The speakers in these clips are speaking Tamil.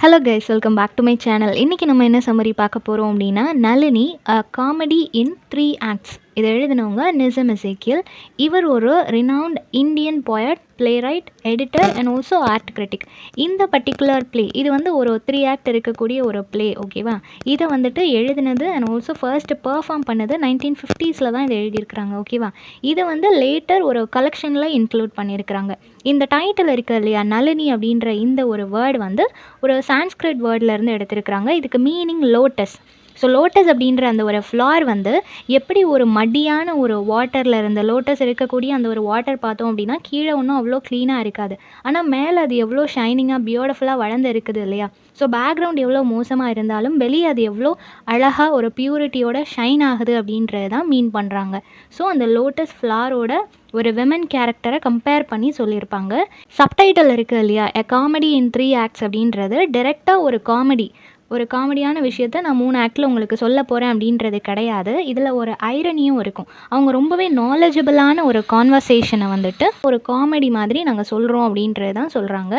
Hello guys, welcome back to my channel. இன்றைக்கி நம்ம என்ன சம்மரி பார்க்க போகிறோம் அப்படின்னா, நளினி காமெடி இன் 3 ஆக்ட்ஸ். இதை எழுதினவங்க நிசம் எசேக்கியல். இவர் ஒரு renowned Indian poet, playwright, editor and also art critic. இந்த பர்டிகுலர் ப்ளே இது வந்து ஒரு 3 ஆக்ட் இருக்கக்கூடிய ஒரு ப்ளே, ஓகேவா? இதை வந்துட்டு எழுதினது அண்ட் ஆல்சோ ஃபர்ஸ்ட்டு பெர்ஃபார்ம் பண்ணது 1950s தான் இதை எழுதியிருக்கிறாங்க, ஓகேவா? இதை வந்து லேட்டர் ஒரு கலெக்ஷனில் இன்க்ளூட் பண்ணியிருக்கிறாங்க. இந்த டைட்டில் இருக்குது இல்லையா, நளினி அப்படின்ற இந்த ஒரு வேர்டு வந்து ஒரு சான்ஸ்கிரிட் வேர்ட்லேருந்து எடுத்திருக்கிறாங்க. இதுக்கு மீனிங் லோட்டஸ். ஸோ லோட்டஸ் அப்படின்ற அந்த ஒரு ஃப்ளார் வந்து எப்படி ஒரு மடியான ஒரு வாட்டரில் இருந்த லோட்டஸ் இருக்கக்கூடிய அந்த ஒரு வாட்டர் பார்த்தோம் அப்படின்னா கீழே ஒன்றும் அவ்வளோ க்ளீனாக இருக்காது, ஆனால் மேலே அது எவ்வளோ ஷைனிங்காக பியூட்டிஃபுல்லாக வளர்ந்து இருக்குது இல்லையா? ஸோ பேக்ரவுண்ட் எவ்வளோ மோசமாக இருந்தாலும் வெளியே அது எவ்வளோ அழகாக ஒரு பியூரிட்டியோட ஷைன் ஆகுது அப்படின்றது தான் மீன் பண்ணுறாங்க. ஸோ அந்த லோட்டஸ் ஃப்ளாரோட ஒரு விமன் கேரக்டரை கம்பேர் பண்ணி சொல்லியிருப்பாங்க. சப்டைட்டில் இருக்குது இல்லையா, எ காமெடி இன் 3 ஆக்ட்ஸ் அப்படின்றது டைரெக்டாக ஒரு காமெடியான விஷயத்த நான் 3 ஆக்டில் உங்களுக்கு சொல்ல போகிறேன் அப்படின்றது கிடையாது. இதில் ஒரு ஐரனியும் இருக்கும். அவங்க ரொம்பவே நாலேஜபிளான ஒரு கான்வர்சேஷனை வந்துட்டு ஒரு காமெடி மாதிரி நாங்கள் சொல்கிறோம் அப்படின்றது தான் சொல்கிறாங்க.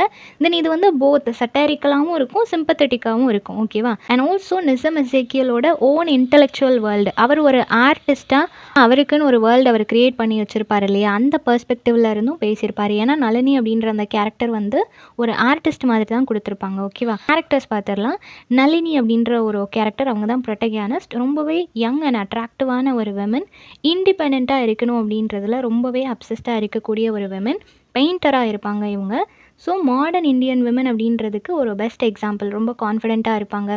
தென் இது வந்து போத் சட்டரிக்கலாகவும் இருக்கும், சிம்பத்தட்டிக்காகவும் இருக்கும், ஓகேவா? அண்ட் ஆல்சோ நிசம் எசேக்கியலோட ஓன் இன்டெலெக்சுவல் வேர்ல்டு. அவர் ஒரு ஆர்டிஸ்ட்டாக அவருக்குன்னு ஒரு வேர்ல்டு அவர் க்ரியேட் பண்ணி வச்சுருப்பார் இல்லையா, அந்த பெர்ஸ்பெக்டிவில் இருந்தும் பேசியிருப்பார். ஏன்னா நளினி அப்படின்ற அந்த கேரக்டர் வந்து ஒரு ஆர்டிஸ்ட் மாதிரி தான் கொடுத்துருப்பாங்க, ஓகேவா? கேரக்டர்ஸ் பார்த்துடலாம். நளினி அப்படின்ற ஒரு கேரக்டர், அவங்க தான் ப்ரொட்டகனிஸ்ட். ரொம்பவே யங் அண்ட் அட்ராக்டிவான ஒரு விமன். இண்டிபெண்ட்டாக இருக்கணும் அப்படின்றதுல ரொம்பவே அப்சஸ்டாக இருக்கக்கூடிய ஒரு விமன். பெயிண்டராக இருப்பாங்க இவங்க. ஸோ மாடர்ன் இந்தியன் விமன் அப்படின்றதுக்கு ஒரு பெஸ்ட் எக்ஸாம்பிள். ரொம்ப கான்ஃபிடெண்ட்டாக இருப்பாங்க,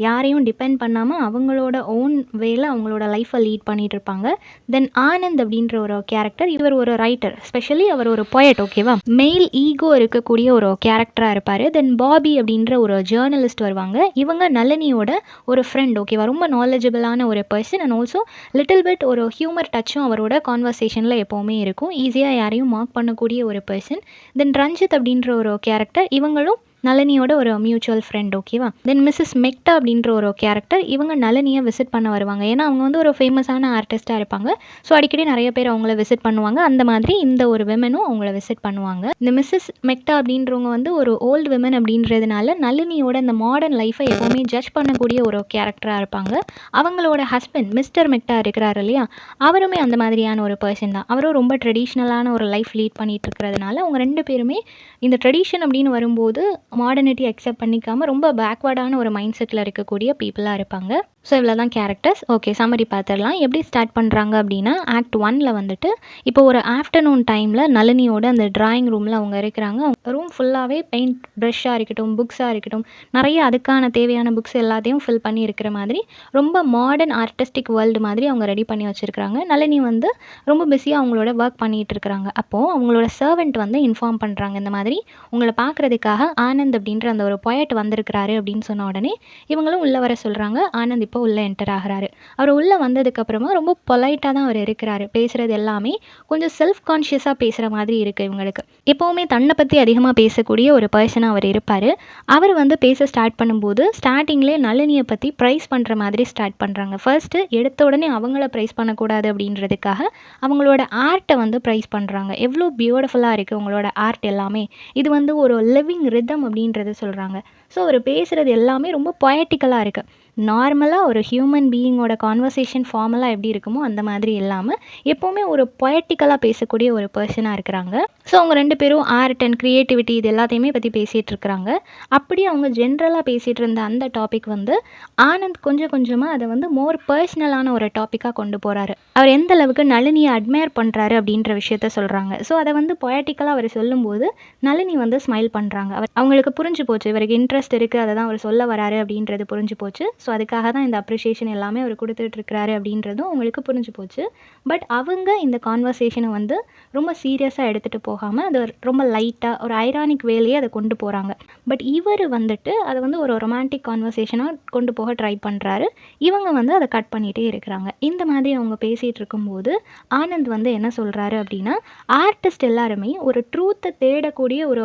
யாரையும் டிபெண்ட் பண்ணாமல் அவங்களோட ஓன் வேல அவங்களோட லைஃப்பை லீட் பண்ணிகிட்டு இருப்பாங்க. தென் ஆனந்த் அப்படின்ற ஒரு கேரக்டர், இவர் ஒரு ரைட்டர், ஸ்பெஷலி அவர் ஒரு பொயட், ஓகேவா? மெயில் ஈகோ இருக்கக்கூடிய ஒரு கேரக்டராக இருப்பார். தென் பாபி அப்படின்ற ஒரு ஜேர்னலிஸ்ட் வருவாங்க. இவங்க நளினியோட ஒரு ஃப்ரெண்ட், ஓகேவா? ரொம்ப நாலேஜபிளான ஒரு person and also little bit ஒரு ஹியூமர் டச்சும் அவரோட கான்வர்சேஷனில் எப்போவுமே இருக்கும். ஈஸியாக யாரையும் மார்க் பண்ணக்கூடிய ஒரு பர்சன். தென் ரஞ்சித் அப்படின்ற ஒரு கேரக்டர், இவங்களும் நளினியோட ஒரு மியூச்சுவல் ஃப்ரெண்ட், ஓகேவா? தென் மிஸ்ஸஸ் மெக்டா அப்படின்ற ஒரு கேரக்டர், இவங்க நளினியை விசிட் பண்ண வருவாங்க. ஏன்னா அவங்க வந்து ஒரு ஃபேமஸான ஆர்டிஸ்ட்டாக இருப்பாங்க. ஸோ அடிக்கடி நிறைய பேர் அவங்கள விசிட் பண்ணுவாங்க. அந்த மாதிரி இந்த ஒரு விமனும் அவங்கள விசிட் பண்ணுவாங்க. இந்த மிஸ்ஸஸ் மெக்டா அப்படின்றவங்க வந்து ஒரு ஓல்டு விமன் அப்படின்றதுனால நளினியோட இந்த மாடர்ன் லைஃப்பை எப்போவுமே ஜட்ஜ் பண்ணக்கூடிய ஒரு கேரக்டராக இருப்பாங்க. அவங்களோட ஹஸ்பண்ட் மிஸ்டர் மெக்டா இருக்கிறார் இல்லையா, அவருமே அந்த மாதிரியான ஒரு பர்சன் தான். அவரும் ரொம்ப ட்ரெடிஷ்னலான ஒரு லைஃப் லீட் பண்ணிட்டு இருக்கிறதுனால அவங்க 2 பேருமே இந்த ட்ரெடிஷன் அப்படின்னு வரும்போது மாடர்னிட்டி அக்செப்ட் பண்ணிக்காமல் ரொம்ப பேக்வர்டான ஒரு மைண்ட் செட்டில் இருக்கக்கூடிய பீப்புளாக இருப்பாங்க. ஸோ இவ்வளோ தான் கேரக்டர்ஸ். ஓகே, சம்மரி பார்த்துடலாம். எப்படி ஸ்டார்ட் பண்ணுறாங்க அப்படின்னா, ஆக்ட் 1ல் வந்துட்டு இப்போ ஒரு ஆஃப்டர்நூன் டைமில் நளினியோட அந்த ட்ராயிங் ரூமில் அவங்க இருக்கிறாங்க. ரூம் ஃபுல்லாகவே பெயிண்ட் ப்ரஷ்ஷாக இருக்கட்டும், புக்ஸாக இருக்கட்டும், நிறைய அதுக்கான தேவையான புக்ஸ் எல்லாத்தையும் ஃபில் பண்ணி இருக்கிற மாதிரி ரொம்ப மாடர்ன் ஆர்டிஸ்டிக் வேர்ல்டு மாதிரி அவங்க ரெடி பண்ணி வச்சுருக்கிறாங்க. நளினி வந்து ரொம்ப பிஸியாக அவங்களோட ஒர்க் பண்ணிகிட்டு இருக்கிறாங்க. அப்போது அவங்களோட சர்வெண்ட் வந்து இன்ஃபார்ம் பண்ணுறாங்க, இந்த மாதிரி உங்களை பார்க்குறதுக்காக ஆனந்த் அப்படின்ற அந்த ஒரு பொயட் வந்திருக்கிறாரு அப்படின்னு சொன்ன உடனே இவங்களும் உள்ளே வர சொல்கிறாங்க. ஆனந்த் இப்போ உள்ளே என்டர் ஆகிறாரு. அவர் உள்ளே வந்ததுக்கப்புறமா ரொம்ப பொலைட்டாக தான் அவர் இருக்கிறாரு. பேசுகிறது எல்லாமே கொஞ்சம் செல்ஃப் கான்ஷியஸாக பேசுகிற மாதிரி இருக்குது இவங்களுக்கு. எப்போவுமே தன்னை பற்றி அதிகமாக பேசக்கூடிய ஒரு பர்சனாக அவர் இருப்பார். அவர் வந்து பேச ஸ்டார்ட் பண்ணும்போது ஸ்டார்டிங்லேயே நளினியை பற்றி ப்ரைஸ் பண்ணுற மாதிரி ஸ்டார்ட் பண்ணுறாங்க. ஃபர்ஸ்ட்டு எடுத்த உடனே அவங்கள ப்ரைஸ் பண்ணக்கூடாது அப்படின்றதுக்காக அவங்களோட ஆர்ட்டை வந்து ப்ரைஸ் பண்ணுறாங்க. எவ்வளோ பியூட்டிஃபுல்லாக இருக்குது உங்களோட ஆர்ட் எல்லாமே, இது வந்து ஒரு லிவிங் ரிதம் அப்படின்றத சொல்கிறாங்க. ஸோ அவர் பேசுகிறது எல்லாமே ரொம்ப பொயட்டிக்கலாக இருக்குது. நார்மலாக ஒரு ஹியூமன் பீயிங்கோட கான்வர்சேஷன் ஃபார்மலாக எப்படி இருக்குமோ அந்த மாதிரி இல்லாமல் எப்போவுமே ஒரு பொயட்டிக்கலாக பேசக்கூடிய ஒரு பர்சனாக இருக்கிறாங்க. ஸோ அவங்க 2 பேரும் ஆர்ட் அண்ட் க்ரியேட்டிவிட்டி இது எல்லாத்தையுமே பற்றி பேசிகிட்டு இருக்கிறாங்க. அப்படி அவங்க ஜென்ரலாக பேசிகிட்டு இருந்த அந்த டாபிக் வந்து ஆனந்த் கொஞ்சம் கொஞ்சமாக அதை வந்து மோர் பர்சனலான ஒரு டாப்பிக்காக கொண்டு போகிறாரு. அவர் எந்த அளவுக்கு நளினியை அட்மையர் பண்ணுறாரு அப்படின்ற விஷயத்த சொல்கிறாங்க. ஸோ அதை வந்து பொயட்டிக்கலாக அவர் சொல்லும்போது நளினி வந்து ஸ்மைல் பண்ணுறாங்க. அவங்களுக்கு புரிஞ்சு போச்சு, இவருக்கு இன்ட்ரெஸ்ட் இருக்குது, அதை தான் அவர் சொல்ல வராரு அப்படின்றது புரிஞ்சு போச்சு. ஸோ அதுக்காக தான் இந்த அப்ரிஷியேஷன் எல்லாமே அவர் கொடுத்துட்ருக்கிறாரு அப்படின்றதும் அவங்களுக்கு புரிஞ்சு போச்சு. பட் அவங்க இந்த கான்வர்சேஷனை வந்து ரொம்ப சீரியஸாக எடுத்துகிட்டு போகாமல் அது ரொம்ப லைட்டாக ஒரு ஐரானிக் வேலையே அதை கொண்டு போகிறாங்க. பட் இவர் வந்துட்டு அதை வந்து ஒரு ரொமான்டிக் கான்வர்சேஷனாக கொண்டு போக ட்ரை பண்ணுறாரு. இவங்க வந்து அதை கட் பண்ணிகிட்டே இருக்கிறாங்க. இந்த மாதிரி அவங்க பேசிகிட்டு இருக்கும்போது ஆனந்த் வந்து என்ன சொல்கிறாரு அப்படின்னா, ஆர்டிஸ்ட் எல்லாருமே ஒரு ட்ரூத்தை தேடக்கூடிய ஒரு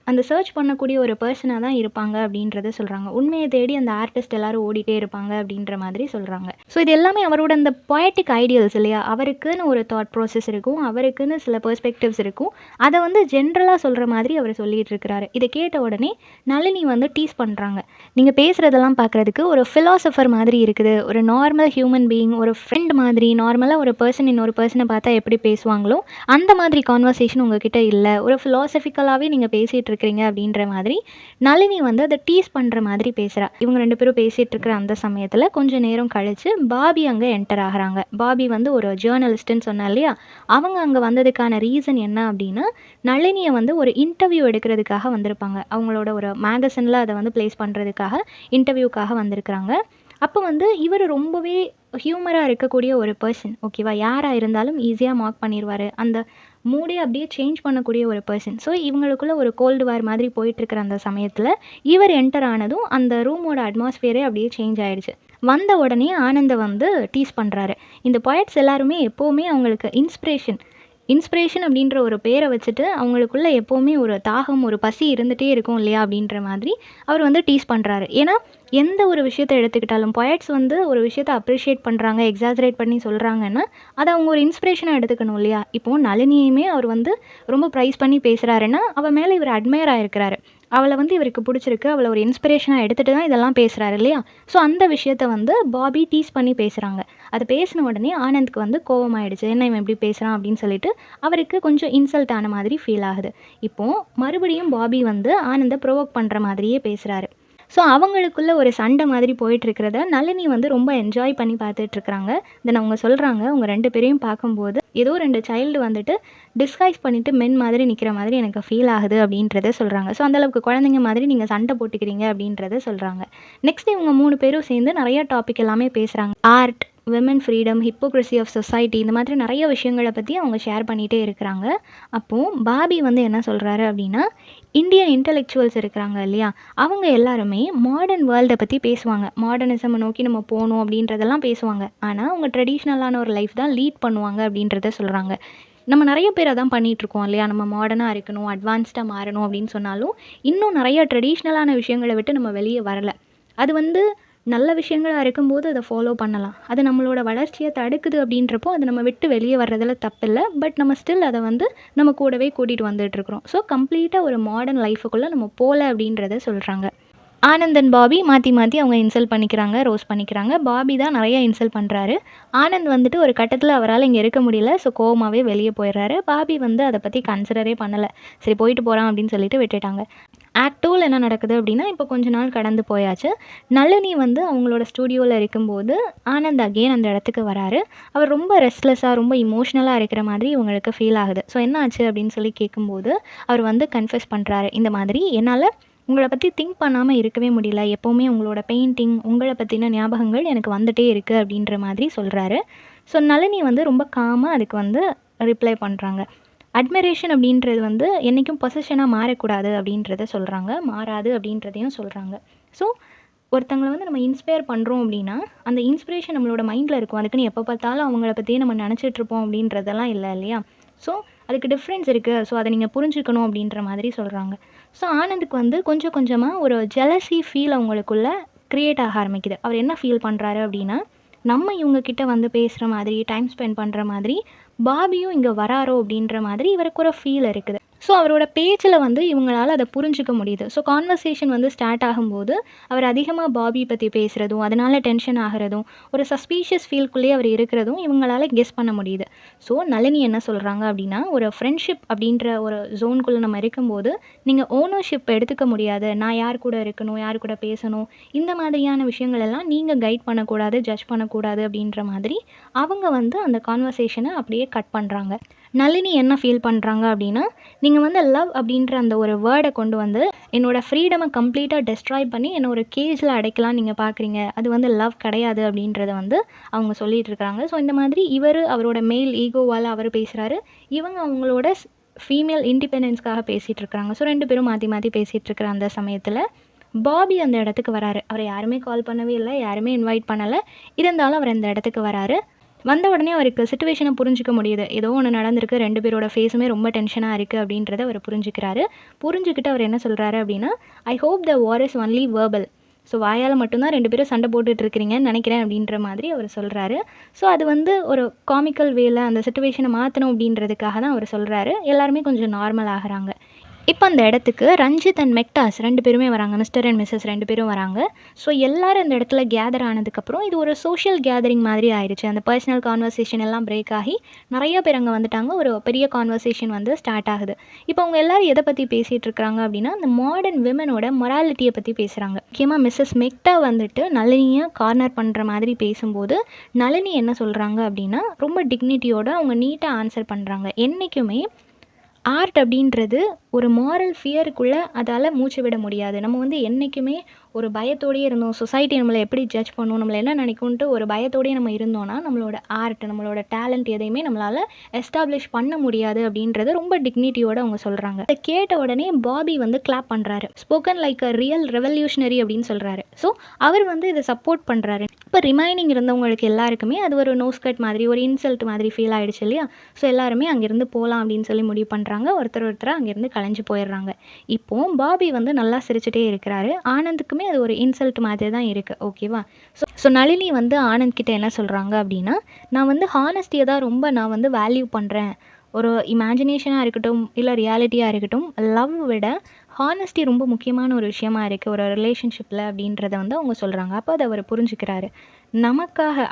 அந்த சர்ச் பண்ணக்கூடிய ஒரு பெர்சனா தான் இருப்பாங்க அப்படின்றத சொல்றாங்க. உண்மைய தேடி அந்த ஆர்டிஸ்ட் எல்லாரும் ஓடிட்டே இருப்பாங்க அப்படின்ற மாதிரி சொல்றாங்க. ஸோ இது எல்லாமே அவரோட அந்த பொயட்டிக் ஐடியல்ஸ் இல்லையா? அவருக்குன்னு ஒரு தாட் ப்ராசஸ் இருக்கும். அவருக்குன்னு சில பெர்ஸ்பெக்டிவ்ஸ் இருக்கும். அத வந்து ஜென்ரலா சொல்ற மாதிரி அவர் சொல்லிட்டு இருக்கிறாரு. இத கேட்ட உடனே நளினி வந்து டீஸ் பண்றாங்க. நீங்க பேசுறதெல்லாம் பார்க்கறதுக்கு ஒரு பிலாசபர் மாதிரி இருக்குது. ஒரு நார்மல் ஹியூமன் பீயிங், ஒரு ஃப்ரெண்ட் மாதிரி நார்மலா ஒரு பெர்சன் இன்னொரு பெர்சன பார்த்தா எப்படி பேசுவாங்களோ, அந்த மாதிரி கான்வர்சேஷன் உங்ககிட்ட இல்ல. ஒரு பிலாசபிக்கலாவே நீங்க பேசிட்டு இருக்கிறீங்க அப்படின்ற மாதிரி நளினி வந்து அத டீஸ் பண்ற மாதிரி பேசுறா. இவங்க 2 பேரும் பேசிட்டு இருக்கிற அந்த சமயத்துல கொஞ்ச நேரம் கழிச்சு பாபி அங்க என்டர் ஆகுறாங்க. பாபி வந்து ஒரு ஜர்னலிஸ்ட்ன்னு சொன்னேன் இல்லையா? அவங்க அங்க வந்ததுக்கான ரீசன் என்ன அப்படின்னா, நளினிய வந்து ஒரு இன்டர்வியூ எடுக்கிறதுக்காக வந்திருப்பாங்க. அவங்களோட ஒரு மேகசின்ல அத வந்து பிளேஸ் பண்றதுக்காக இன்டர்வியூக்காக வந்திருக்கிறாங்க. அப்போ வந்து இவர் ரொம்பவே ஹியூமரா இருக்கக்கூடிய ஒரு பெர்சன். ஓகேவா? யாரா இருந்தாலும் ஈஸியா மார்க் பண்ணிருவாரு. அந்த மூடே அப்படியே சேஞ்ச் பண்ணக்கூடிய ஒரு பெர்சன். ஸோ இவங்களுக்குள்ள ஒரு கோல்டு வார் மாதிரி போயிட்டுருக்கிற அந்த சமயத்தில் இவர் என்டர் ஆனதும் அந்த ரூமோட அட்மாஸ்ஃபியரே அப்படியே சேஞ்ச் ஆயிடுச்சு. வந்த உடனே ஆனந்த வந்து டீஸ் பண்ணுறாரு. இந்த பொயட்ஸ் எல்லாருமே எப்போவுமே அவங்களுக்கு இன்ஸ்பிரேஷன் அப்படின்ற ஒரு பேரை வச்சுட்டு அவங்களுக்குள்ள எப்போவுமே ஒரு தாகம், ஒரு பசி இருந்துகிட்டே இருக்கும் இல்லையா? அப்படின்ற மாதிரி அவர் வந்து டீஸ் பண்ணுறாரு. ஏன்னா எந்த ஒரு விஷயத்த எடுத்துக்கிட்டாலும் பொயட்ஸ் வந்து ஒரு விஷயத்த அப்ரிஷியேட் பண்ணுறாங்க, எக்ஸாஜரேட் பண்ணி சொல்கிறாங்கன்னா அதை அவங்க ஒரு இன்ஸ்பிரேஷனாக எடுத்துக்கணும் இல்லையா? இப்போது நளினியுமே அவர் வந்து ரொம்ப ப்ரைஸ் பண்ணி பேசுகிறாருன்னா அவள் மேலே இவர் அட்மையர் ஆகிருக்கிறாரு. அவளை வந்து இவருக்கு பிடிச்சிருக்கு, அவளை ஒரு இன்ஸ்பிரேஷனாக எடுத்துகிட்டு தான் இதெல்லாம் பேசுகிறாரு இல்லையா? ஸோ அந்த விஷயத்த வந்து பாபி டீஸ் பண்ணி பேசுகிறாங்க. அது பேசின உடனே ஆனந்த்க்கு வந்து கோவமாயிடுச்சு. என்ன இவன் இப்படி பேசுகிறான் அப்படின்னு சொல்லிட்டு அவருக்கு கொஞ்சம் இன்சல்ட் ஆன மாதிரி ஃபீல் ஆகுது. இப்போது மறுபடியும் பாபி வந்து ஆனந்தை ப்ரொவோக் பண்ணுற மாதிரியே பேசுகிறாரு. ஸோ அவங்களுக்குள்ள ஒரு சண்டை மாதிரி போயிட்டுருக்கிறத நளினி வந்து ரொம்ப என்ஜாய் பண்ணி பார்த்துட்ருக்குறாங்க. தென் அவங்க சொல்கிறாங்க, அவங்க 2 பேரையும் பார்க்கும்போது ஏதோ 2 சைல்டு வந்துட்டு டிஸ்கைஸ் பண்ணிவிட்டு மென் மாதிரி நிற்கிற மாதிரி எனக்கு ஃபீல் ஆகுது அப்படின்றத சொல்கிறாங்க. ஸோ அந்தளவுக்கு குழந்தைங்க மாதிரி நீங்கள் சண்டை போட்டுக்கிறீங்க அப்படின்றத சொல்கிறாங்க. நெக்ஸ்ட் இவங்க 3 பேரும் சேர்ந்து நிறையா டாபிக் எல்லாமே பேசுகிறாங்க. Art, women freedom, hypocrisy of society, இந்த மாதிரி நிறைய விஷயங்களை பற்றி அவங்க ஷேர் பண்ணிகிட்டே இருக்கிறாங்க. அப்போது பாபி வந்து என்ன சொல்கிறாரு அப்படின்னா, இந்தியன் இன்டெலெக்சுவல்ஸ் இருக்கிறாங்க இல்லையா? அவங்க எல்லாருமே மாடர்ன் வேர்ல்டை பற்றி பேசுவாங்க. மாடர்னிசமை நோக்கி நம்ம போகணும் அப்படின்றதெல்லாம் பேசுவாங்க. ஆனால் அவங்க ட்ரெடிஷ்னலான ஒரு லைஃப் தான் லீட் பண்ணுவாங்க அப்படின்றத சொல்கிறாங்க. நம்ம நிறைய பேர் அதான் பண்ணிகிட்ருக்கோம் இல்லையா? நம்ம மாடர்னாக இருக்கணும், அட்வான்ஸ்டாக மாறணும் அப்படின்னு சொன்னாலும் இன்னும் நிறைய ட்ரெடிஷ்னலான விஷயங்களை விட்டு நம்ம வெளியே வரலை. அது வந்து நல்ல விஷயங்களா இருக்கும்போது அதை ஃபாலோ பண்ணலாம். அது நம்மளோட வளர்ச்சியை தடுக்குது அப்படின்றப்போ அதை நம்ம விட்டு வெளியே வர்றதில் தப்பில்லை. பட் நம்ம ஸ்டில் அதை வந்து நம்ம கூடவே கூட்டிகிட்டு வந்துட்டுருக்குறோம். ஸோ கம்ப்ளீட்டாக ஒரு மாடர்ன் லைஃபுக்குள்ளே நம்ம போகல அப்படின்றத சொல்கிறாங்க. ஆனந்த் அண்ட் பாபி மாற்றி மாற்றி அவங்க இன்சல்ட் பண்ணிக்கிறாங்க, ரோஸ் பண்ணிக்கிறாங்க. பாபி தான் நிறைய இன்சல்ட் பண்ணுறாரு. ஆனந்த் வந்துட்டு ஒரு கட்டத்தில் அவரால் இங்கே இருக்க முடியல. ஸோ கோவமாகவே வெளியே போயிடுறாரு. பாபி வந்து அதை பற்றி கன்சிடரே பண்ணலை. சரி போயிட்டு போகிறான் அப்படின்னு சொல்லிட்டு விட்டுட்டாங்க. ஆக்ட் 2ல் என்ன நடக்குது அப்படின்னா, இப்போ கொஞ்ச நாள் கடந்து போயாச்சு. நளினி வந்து அவங்களோட ஸ்டூடியோவில் இருக்கும்போது ஆனந்த் அகெயின் அந்த இடத்துக்கு வராரு. அவர் ரொம்ப ரெஸ்ட்லெஸ்ஸாக, ரொம்ப இமோஷ்னலாக இருக்கிற மாதிரி இவங்களுக்கு ஃபீல் ஆகுது. ஸோ என்ன ஆச்சு அப்படின்னு சொல்லி கேட்கும்போது அவர் வந்து கன்ஃபெஸ் பண்ணுறாரு. இந்த மாதிரி என்னால் உங்களை பற்றி திங்க் பண்ணாமல் இருக்கவே முடியல. எப்போவுமே உங்களோட பெயிண்டிங், உங்களை பற்றின ஞாபகங்கள் எனக்கு வந்துகிட்டே இருக்குது அப்படின்ற மாதிரி சொல்கிறாரு. ஸோ நளினி வந்து ரொம்ப காமாக அதுக்கு வந்து ரிப்ளை பண்ணுறாங்க. அட்மிரேஷன் அப்படின்றது வந்து என்றைக்கும் பொசஷனாக மாறக்கூடாது அப்படின்றத சொல்கிறாங்க. மாறாது அப்படின்றதையும் சொல்கிறாங்க. ஸோ ஒருத்தங்களை வந்து நம்ம இன்ஸ்பயர் பண்ணுறோம் அப்படின்னா அந்த இன்ஸ்பிரேஷன் நம்மளோட மைண்டில் இருக்கும். அதுக்குன்னு எப்போ பார்த்தாலும் அவங்கள பற்றியே நம்ம நினச்சிட்ருப்போம் அப்படின்றதெல்லாம் இல்லை இல்லையா? ஸோ அதுக்கு டிஃப்ரென்ஸ் இருக்குது. ஸோ அதை நீங்கள் புரிஞ்சுக்கணும் அப்படின்ற மாதிரி சொல்கிறாங்க. ஸோ ஆனந்துக்கு வந்து கொஞ்சம் கொஞ்சமாக ஒரு ஜெலசி ஃபீல் அவங்களுக்குள்ள க்ரியேட் ஆக ஆரம்பிக்குது. அவர் என்ன ஃபீல் பண்ணுறாரு அப்படின்னா, நம்ம இவங்கக்கிட்ட வந்து பேசுகிற மாதிரி, டைம் ஸ்பெண்ட் பண்ணுற மாதிரி பாபியும் இங்கே வராரோ அப்படின்ற மாதிரி இவருக்கு ஒரு ஃபீல் இருக்குது. ஸோ அவரோட பேச்சில் வந்து இவங்களால் அதை புரிஞ்சிக்க முடியுது. ஸோ கான்வர்சேஷன் வந்து ஸ்டார்ட் ஆகும்போது அவர் அதிகமாக பாபி பற்றி பேசுகிறதும், அதனால் டென்ஷன் ஆகிறதும், ஒரு சஸ்பீஷியஸ் ஃபீல்குள்ளேயே அவர் இருக்கிறதும் இவங்களால் கெஸ் பண்ண முடியுது. ஸோ நளினி என்ன சொல்கிறாங்க அப்படின்னா, ஒரு ஃப்ரெண்ட்ஷிப் அப்படின்ற ஒரு ஜோனுக்குள்ளே நம்ம இருக்கும்போது நீங்கள் ஓனர்ஷிப் எடுத்துக்க முடியாது. நான் யார் கூட இருக்கணும், யார் கூட பேசணும், இந்த மாதிரியான விஷயங்கள் எல்லாம் நீங்கள் கைட் பண்ணக்கூடாது, ஜட்ஜ் பண்ணக்கூடாது அப்படின்ற மாதிரி அவங்க வந்து அந்த கான்வர்சேஷனை அப்படியே கட் பண்ணுறாங்க. நளினி என்ன ஃபீல் பண்ணுறாங்க அப்படின்னா, நீங்கள் வந்து லவ் அப்படின்ற அந்த ஒரு வேர்டை கொண்டு வந்து என்னோடய ஃப்ரீடமை கம்ப்ளீட்டாக டெஸ்ட்ராய் பண்ணி என்னை ஒரு கேஜில் அடைக்கலாம் நீங்கள் பார்க்குறீங்க. அது வந்து லவ் கிடையாது அப்படின்றத வந்து அவங்க சொல்லிகிட்டு இருக்காங்க. ஸோ இந்த மாதிரி அவரோட மேல் ஈகோவால் அவர் பேசுகிறாரு. இவங்க அவங்களோட ஃபீமேல் இண்டிபெண்டன்ஸ்க்காக பேசிகிட்டு இருக்காங்க. ஸோ 2 பேரும் மாற்றி மாற்றி பேசிகிட்டு இருக்கிற அந்த சமயத்தில் பாபி அந்த இடத்துக்கு வராரு. அவரை யாருமே கால் பண்ணவே இல்லை, யாருமே இன்வைட் பண்ணலை. இருந்தாலும் அவர் அந்த இடத்துக்கு வராரு. வந்த உடனே அவருக்கு சிச்சுவேஷனை புரிஞ்சுக்க முடியுது. ஏதோ ஒன்று நடந்திருக்கு, 2 பேரோட ஃபேஸுமே ரொம்ப டென்ஷனாக இருக்குது அப்படின்றத அவர் புரிஞ்சுக்கிறாரு. புரிஞ்சுக்கிட்டு அவர் என்ன சொல்கிறாரு அப்படின்னா, I hope the war is only verbal. So வாயால் மட்டும்தான் 2 பேரும் சண்டை போட்டுட்டு இருக்கிறீங்கன்னு நினைக்கிறேன் அப்படின்ற மாதிரி அவர் சொல்கிறாரு. ஸோ அது வந்து ஒரு காமிக்கல் வேல அந்த சிச்சுவேஷனை மாற்றணும் அப்படின்றதுக்காக தான் அவர் சொல்கிறாரு. எல்லாருமே கொஞ்சம் நார்மல் ஆகுறாங்க. இப்போ அந்த இடத்துக்கு ரஞ்சித் அண்ட் மெக்டாஸ் 2 பேருமே வராங்க. மிஸ்டர் அண்ட் மிஸ்ஸஸ் 2 பேரும் வராங்க. ஸோ எல்லாரும் அந்த இடத்துல கேதர் ஆனதுக்கப்புறம் இது ஒரு சோஷியல் கேதரிங் மாதிரி ஆயிடுச்சு. அந்த பர்சனல் கான்வர்சேஷன் எல்லாம் பிரேக் ஆகி நிறைய பேர் அங்கே வந்துட்டாங்க. ஒரு பெரிய கான்வர்சேஷன் வந்து ஸ்டார்ட் ஆகுது. இப்போ அவங்க எல்லாரும் எதை பற்றி பேசிகிட்டு இருக்காங்க அப்படின்னா, இந்த மாடர்ன் விமனோட மொராலிட்டியை பற்றி பேசுகிறாங்க. முக்கியமாக மிஸ்ஸஸ் மெக்டா வந்துட்டு நளினியை கார்னர் பண்ணுற மாதிரி பேசும்போது நளினி என்ன சொல்கிறாங்க அப்படின்னா, ரொம்ப டிக்னிட்டியோட அவங்க நீட்டாக ஆன்சர் பண்ணுறாங்க. என்றைக்குமே ஆர்ட் அப்படின்றது ஒரு மாரல் ஃபியருக்குள்ளே அதால் மூச்சு விட முடியாது. நம்ம வந்து என்றைக்குமே ஒரு பயத்தோடையே இருந்தோம். சொசைட்டி நம்மளை எப்படி ஜட்ஜ் பண்ணும், நம்மளை என்ன நினைக்கும்ன்ட்டு ஒரு பயத்தோடையே நம்ம இருந்தோன்னா நம்மளோட ஆர்ட், நம்மளோட டேலண்ட் எதையுமே நம்மளால் எஸ்டாப்ளிஷ் பண்ண முடியாது அப்படின்றது ரொம்ப டிக்னிட்டியோடு அவங்க சொல்கிறாங்க. இதை கேட்ட உடனே பாபி வந்து கிளாப் பண்ணுறாரு. ஸ்போக்கன் லைக் அ ரியல் ரெவல்யூஷனரி அப்படின்னு சொல்கிறாரு. ஸோ அவர் வந்து இதை சப்போர்ட் பண்ணுறாரு. இப்போ ரிமைனிங் இருந்தவங்களுக்கு எல்லாருக்குமே அது ஒரு நோஸ்கட் மாதிரி, ஒரு இன்சல்ட் மாதிரி ஃபீல் ஆகிடுச்சு இல்லையா? ஸோ எல்லாருமே அங்கேருந்து போகலாம் அப்படின்னு சொல்லி முடிவு பண்ணுறாங்க. ஒருத்தர் அங்கேருந்து கலைஞ்சு போயிடுறாங்க. இப்போது பாபி வந்து நல்லா சிரிச்சுட்டே இருக்கிறாரு. ஆனந்துக்குமே அது ஒரு இன்சல்ட் மாதிரி தான் இருக்குது. ஓகேவா? ஸோ நளினி வந்து ஆனந்த் கிட்டே என்ன சொல்கிறாங்க அப்படின்னா, நான் வந்து ஹானஸ்டியை தான் ரொம்ப நான் வந்து வேல்யூ பண்ணுறேன். ஒரு இமேஜினேஷனாக இருக்கட்டும், இல்லை ரியாலிட்டியாக இருக்கட்டும், லவ் விட ஹானஸ்டி ரொம்ப முக்கியமான ஒரு விஷயமா இருக்குது ஒரு ரிலேஷன்ஷிப்பில் அப்படின்றத வந்து அவங்க சொல்கிறாங்க. அப்போ அதை அவர் புரிஞ்சுக்கிறாரு. நமக்காக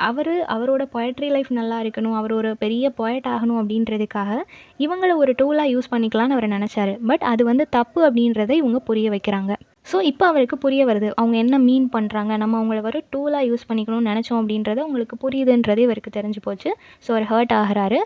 அவரோட பொயட்ரி லைஃப் நல்லா இருக்கணும், அவர் ஒரு பெரிய பொயட் ஆகணும் அப்படின்றதுக்காக இவங்கள ஒரு டூலாக யூஸ் பண்ணிக்கலான்னு அவர் நினச்சாரு. பட் அது வந்து தப்பு அப்படின்றத இவங்க புரிய வைக்கிறாங்க. ஸோ இப்போ அவருக்கு புரிய வருது அவங்க என்ன மீன் பண்ணுறாங்க, நம்ம அவங்கள ஒரு டூலாக யூஸ் பண்ணிக்கணும்னு நினச்சோம் அப்படின்றது அவங்களுக்கு புரியுதுன்றது இவருக்கு தெரிஞ்சு போச்சு. ஸோ அவர் ஹர்ட் ஆகிறாரு.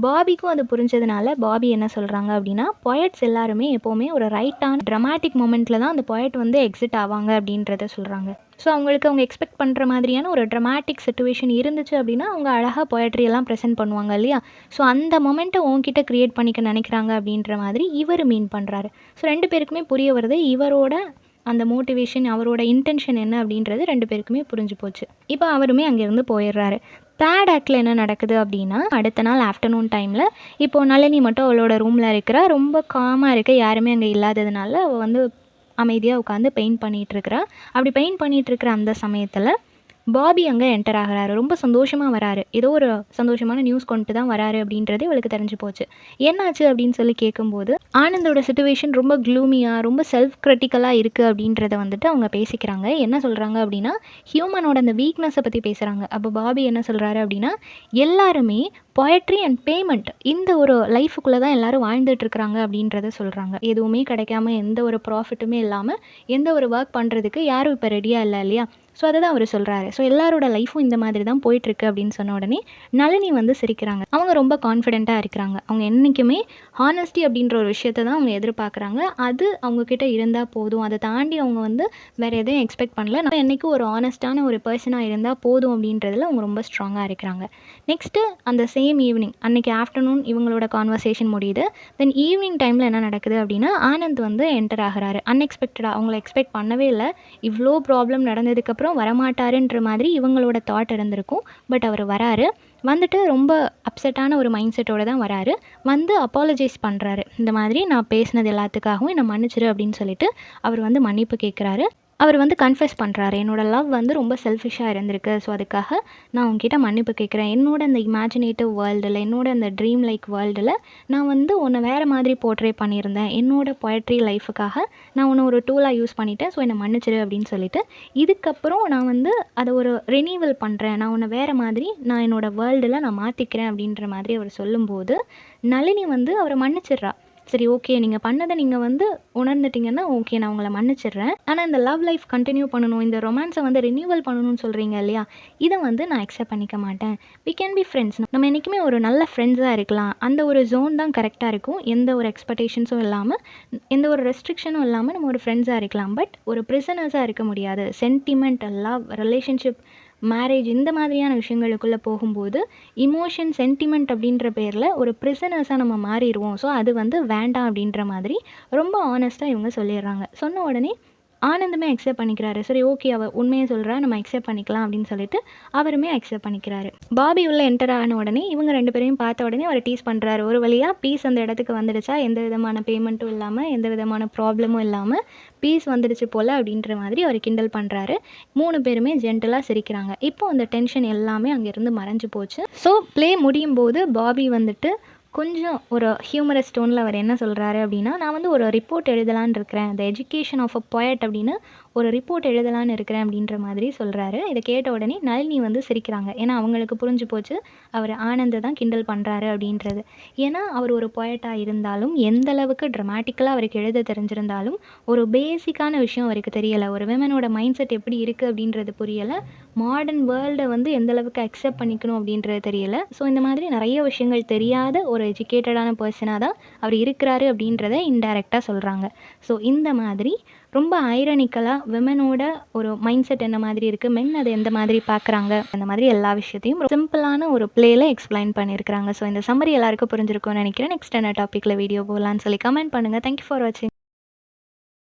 பாபிக்கும் அது புரிஞ்சதுனால பாபி என்ன சொல்கிறாங்க அப்படின்னா, பொயட்ஸ் எல்லாருமே எப்போவுமே ஒரு ரைட்டான ட்ரமாட்டிக் மொமெண்ட்டில் தான் அந்த பொயட் வந்து எக்ஸிட் ஆவாங்க அப்படின்றத சொல்கிறாங்க. ஸோ அவங்க எக்ஸ்பெக்ட் பண்ணுற மாதிரியான ஒரு ட்ரமாட்டிக் சிச்சுவேஷன் இருந்துச்சு அப்படின்னா அவங்க அழகாக பொயட்ரி எல்லாம் ப்ரெசென்ட் பண்ணுவாங்க இல்லையா? ஸோ அந்த மொமெண்ட்டை உன்கிட்ட க்ரியேட் பண்ணிக்க நினைக்கிறாங்க அப்படின்ற மாதிரி இவர் மீன் பண்ணுறாரு. ஸோ 2 பேருக்குமே புரிய வருது இவரோட அந்த மோட்டிவேஷன், அவரோட இன்டென்ஷன் என்ன அப்படின்றது 2 பேருக்குமே புரிஞ்சு போச்சு. இப்போ அவருமே அங்கேருந்து போயிடுறாரு. தேர்ட் ஆக்டில் என்ன நடக்குது அப்படின்னா, அடுத்த நாள் ஆஃப்டர்நூன் டைமில் இப்போது நளினி மட்டும் அவளோட ரூமில் இருக்கிறா. ரொம்ப காமாக இருக்க, யாருமே அங்கே இல்லாததுனால அவள் வந்து அமைதியாக உட்காந்து பெயிண்ட் பண்ணிகிட்ருக்கிறா. அப்படி பெயிண்ட் பண்ணிகிட்ருக்கிற அந்த சமயத்தில் பாபி அங்கே என்டர் ஆகிறாரு. ரொம்ப சந்தோஷமாக வராரு. ஏதோ ஒரு சந்தோஷமான நியூஸ் கொண்டு தான் வராரு அப்படின்றது இவளுக்கு தெரிஞ்சு போச்சு. என்னாச்சு அப்படின்னு சொல்லி கேட்கும்போது ஆனந்தோட சிச்சுவேஷன் ரொம்ப க்ளூமியாக, ரொம்ப செல்ஃப் கிரிட்டிக்கலாக இருக்குது அப்படின்றத வந்துட்டு அவங்க பேசிக்கிறாங்க. என்ன சொல்கிறாங்க அப்படின்னா, ஹியூமனோட அந்த வீக்னஸை பற்றி பேசுகிறாங்க. அப்போ பாபி என்ன சொல்கிறாரு அப்படின்னா, எல்லாருமே பொயட்ரி அண்ட் பேமெண்ட் இந்த ஒரு லைஃபுக்குள்ளே தான் எல்லோரும் வாழ்ந்துட்டுருக்குறாங்க அப்படின்றத சொல்கிறாங்க. எதுவுமே கிடைக்காம எந்த ஒரு ப்ராஃபிட்டுமே இல்லாமல் எந்த ஒரு ஒர்க் பண்ணுறதுக்கு யாரும் இப்போ ரெடியாக இல்லை இல்லையா? ஸோ அதை தான் அவர் சொல்கிறாரு. ஸோ எல்லாரோட லைஃப்பும் இந்த மாதிரி தான் போயிட்டுருக்கு அப்படின்னு சொன்ன உடனே நளினி வந்து சிரிக்கிறாங்க. அவங்க ரொம்ப கான்ஃபிடென்ட்டாக இருக்கிறாங்க. அவங்க என்றைக்குமே ஹானஸ்டி அப்படின்ற ஒரு விஷயத்தை தான் அவங்க எதிர்பார்க்குறாங்க. அது அவங்கக்கிட்ட இருந்தால் போதும். அதை தாண்டி அவங்க வந்து வேறு எதையும் எக்ஸ்பெக்ட் பண்ணல. நம்ம என்றைக்கும் ஒரு ஆனஸ்ட்டான ஒரு பர்சனாக இருந்தால் போதும் அப்படின்றதுல அவங்க ரொம்ப ஸ்ட்ராங்காக இருக்கிறாங்க. நெக்ஸ்ட்டு அந்த சேம் ஈவினிங் அன்றைக்கி ஆஃப்டர்நூன் இவங்களோட கான்வர்சேஷன் முடியுது. தென் ஈவினிங் டைமில் என்ன நடக்குது அப்படின்னா, ஆனந்த் வந்து என்டர் ஆகிறாரு. அன்எக்ஸ்பெக்டடாக அவங்கள எக்ஸ்பெக்ட் பண்ணவே இல்லை. இவ்வளோ ப்ராப்ளம் நடந்ததுக்கப்புறம் வரமாட்டாருன்ற மாதிரி இவங்களோட தாட் இருந்திருக்கும். பட் அவர் வராரு. வந்துட்டு ரொம்ப அப்செட்டான ஒரு மைண்ட் செட்டோடு தான் வராரு. வந்து அப்பாலஜைஸ் பண்ணுறாரு. இந்த மாதிரி நான் பேசினது எல்லாத்துக்காகவும் என்னை மன்னிச்சிரு அப்படின்னு சொல்லிட்டு அவர் வந்து மன்னிப்பு கேட்குறாரு. அவர் வந்து கன்ஃபெஸ் பண்ணுறாரு. என்னோடய லவ் வந்து ரொம்ப செல்ஃபிஷாக இருந்திருக்கு. ஸோ அதுக்காக நான் உங்ககிட்ட மன்னிப்பு கேட்குறேன். என்னோட அந்த இமேஜினேட்டிவ் வேர்ல்டில், என்னோட அந்த ட்ரீம் லைக் வேர்ல்டில் நான் வந்து உன்னை வேறு மாதிரி போர்ட்ரே பண்ணியிருந்தேன். என்னோட பொயட்ரி லைஃபுக்காக நான் உன்னை ஒரு டூலாக யூஸ் பண்ணிட்டேன். ஸோ என்னை மன்னிச்சிரு அப்படின்னு சொல்லிட்டு இதுக்கப்புறம் நான் வந்து அதை ஒரு ரினியூவல் பண்ணுறேன். நான் உன்னை வேறு மாதிரி நான் என்னோடய வேர்ல்டில் நான் மாற்றிக்கிறேன் அப்படின்ற மாதிரி அவர் சொல்லும்போது நளினி வந்து அவரை மன்னிச்சிடுறா. சரி, ஓகே, நீங்கள் பண்ணதை நீங்கள் வந்து உணர்ந்துட்டிங்கன்னா ஓகே, நான் உங்களை மன்னிச்சிடுறேன். ஆனால் இந்த லவ் லைஃப் கண்டினியூ பண்ணணும், இந்த ரொமான்ஸை வந்து ரினியூவல் பண்ணணும்னு சொல்கிறீங்க இல்லையா? இதை வந்து நான் அக்செப்ட் பண்ணிக்க மாட்டேன். We can be friends. நம்ம என்றைக்குமே ஒரு நல்ல ஃப்ரெண்ட்ஸாக இருக்கலாம். அந்த ஒரு ஜோன் தான் கரெக்டாக இருக்கும். எந்த ஒரு எக்ஸ்பெக்டேஷன்ஸும் இல்லாமல், எந்த ஒரு ரெஸ்ட்ரிக்ஷனும் இல்லாமல் நம்ம ஒரு ஃப்ரெண்ட்ஸாக இருக்கலாம். பட் ஒரு ப்ரிசனர்ஸாக இருக்க முடியாது. சென்டிமெண்ட், லவ், ரிலேஷன்ஷிப், மேரேஜ் இந்த மாதிரியான விஷயங்களுக்குள்ளே போகும்போது இமோஷன், சென்டிமெண்ட் அப்படின்ற பேரில் ஒரு ப்ரிசனர்ஸாக நம்ம மாறிடுவோம். ஸோ அது வந்து வேண்டாம் அப்படின்ற மாதிரி ரொம்ப ஆனஸ்ட்டாக இவங்க சொல்லிடுறாங்க. சொன்ன உடனே ஆனந்துமே அக்செப்ட் பண்ணிக்கிறாரு. சரி ஓகே, அவ உண்மையை சொல்கிறா, நம்ம அக்செப்ட் பண்ணிக்கலாம் அப்படின்னு சொல்லிட்டு அவருமே அக்செப்ட் பண்ணிக்கிறாரு. பாபி உள்ள என்டர் ஆன உடனே இவங்க 2 பேரையும் பார்த்த உடனே அவர் டீஸ் பண்ணுறாரு. ஒரு வழியாக பீஸ் அந்த இடத்துக்கு வந்துடுச்சா, எந்த விதமான பேமெண்ட்டும் இல்லாமல், எந்த விதமான ப்ராப்ளமும் இல்லாமல் பீஸ் வந்துடுச்சு போல் அப்படின்ற மாதிரி அவர் கிண்டல் பண்ணுறாரு. 3 பேருமே ஜென்டலாக சிரிக்கிறாங்க. இப்போ அந்த டென்ஷன் எல்லாமே அங்கேருந்து மறைஞ்சு போச்சு. ஸோ ப்ளே முடியும் போது பாபி வந்துட்டு கொஞ்சம் ஒரு ஹியூமரஸ் டோனில் அவர் என்ன சொல்கிறாரு அப்படின்னா, நான் வந்து ஒரு ரிப்போர்ட் எழுதலான்னு இருக்கிறேன், the education of a poet அப்படின்னு ஒரு ரிப்போர்ட் எழுதலான்னு இருக்கிறேன் அப்படின்ற மாதிரி சொல்கிறாரு. இதை கேட்ட உடனே நளினி வந்து சிரிக்கிறாங்க. ஏன்னா அவங்களுக்கு புரிஞ்சு போச்சு அவர் ஆனந்தை தான் கிண்டல் பண்ணுறாரு அப்படின்றது. ஏன்னா அவர் ஒரு பொயட்டாக இருந்தாலும், எந்த அளவுக்கு ட்ரமாட்டிக்கலாக அவருக்கு எழுத தெரிஞ்சிருந்தாலும், ஒரு பேசிக்கான விஷயம் அவருக்கு தெரியலை. ஒரு விமனோட மைண்ட் செட் எப்படி இருக்குது அப்படின்றது புரியலை. மாடர்ன் வேர்ல்டை வந்து எந்த அளவுக்கு அக்செப்ட் பண்ணிக்கணும் அப்படின்றது தெரியல. ஸோ இந்த மாதிரி நிறைய விஷயங்கள் தெரியாத ஒரு எஜுகேட்டடான பர்சனாக தான் அவர் இருக்கிறாரு அப்படின்றத இன்டைரக்டாக சொல்கிறாங்க. ஸோ இந்த மாதிரி ரொம்ப ஐரானிக்கலாக விமனோட ஒரு மைண்ட் செட் என்ன மாதிரி இருக்குது, மென் அதை எந்த மாதிரி பார்க்குறாங்க, அந்த மாதிரி எல்லா விஷயத்தையும் சிம்பிளான ஒரு பிளேயில் எக்ஸ்பிளைன் பண்ணியிருக்கிறாங்க. ஸோ இந்த சம்மரி எல்லாருக்கும் புரிஞ்சிருக்கும்னு நினைக்கிறேன். நெக்ஸ்ட் என்ன டாப்பிக்கில் வீடியோ போகலான்னு சொல்லி கமெண்ட் பண்ணுங்கள். தேங்க்யூ ஃபார் வாட்சிங்.